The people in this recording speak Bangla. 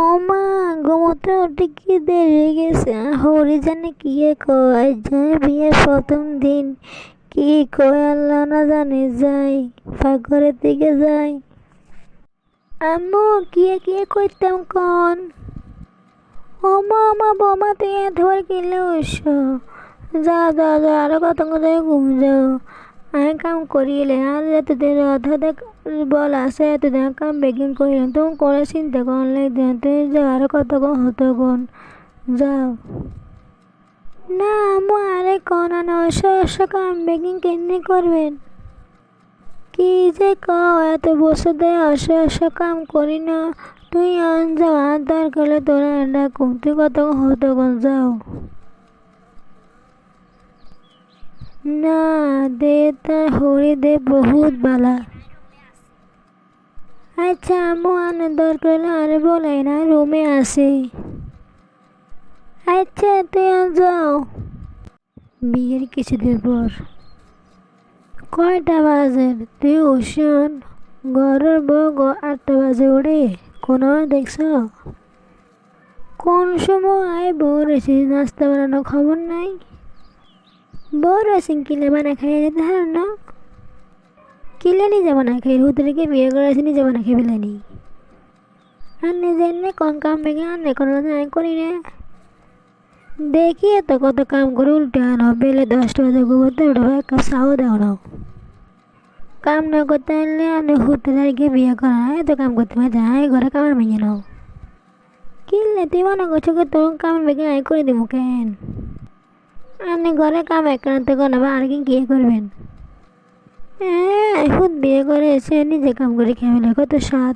ও মা, ঘুমোতে উঠে কি দেরি হয়ে গেছে। হরি জানে কি কয় যায় বিয়ের প্রথম দিন, কি কয় আল্লাহ না জানে, যাই পাকঘরের দিকে যাই। আম্মু, কি করতাম কন? ও মা, মা বৌমা তুই এতবার কিনলে উঠছো? যা যা যা, আরো কত কথা ঘুম যাও। আমি কাম করিলে আর এতদিন অর্ধেক বল আছে, এতদিন কাম বেগিং করিলাম, তুমি করে চিন্তা করলে তুমি যাও, আরো কতক্ষণ হতো কোন যাও। না আম্মু, আরে কোন অবশ্য কাম বেগিং কেমনি করবেন? কি যে কও, এত বছর ধরে অবশ্য কাম করি না। তুই আন যাও, আর দরকার হলে তোরা ডাকুম, তুই কতক্ষণ হতো কোন যাও। না দে, তার হরি দে বহুত বালা। আচ্ছা আম্মু, আনার দরকার হলে আরে বলাই না, রুমে আসে। আচ্ছা তুই আন যাও। বিয়ের কিছুদিন পর। কয়টা বাজে? তুই উঠছন? ঘরের বউ 8টা বাজে উঠে কোনো দেখছ? কোন সময় আয় বউ রয়েছে, নাস্তা বানানো খবর নাই? বউ রয়েছে কিলে বানা খাইয়ে যেতে হার না? কিলে নিজে বানা খাই, হুতরিকে বিয়ে করেছে নিজে বানা খেয়ে ফেলেনি। আর নিজে এনে কোন কাম ভেঙে আনে কোনো আয় করি না। দেখি তো কত কাম করে উল্টে আনো, বেলে 10টা বাজে ঘুমোতে উঠে এক কাপ চাও দাও না। কাম না করতে আনলে আনে হুতরিকে বিয়ে করা, এত কাম করতে পারে যায় ঘরে কামার ভেঙে নাও। কিনলে তুই মনে করছো তোর কাম ভেঙে আয় করে দিব কেন? আপনি ঘরে কাম একান্ত করেন, আর কি গিয়ে করবেন? হ্যাঁ, এখন বিয়ে করে এসে নিজে কাম করে খেয়ে ফেলে, কত স্বাদ।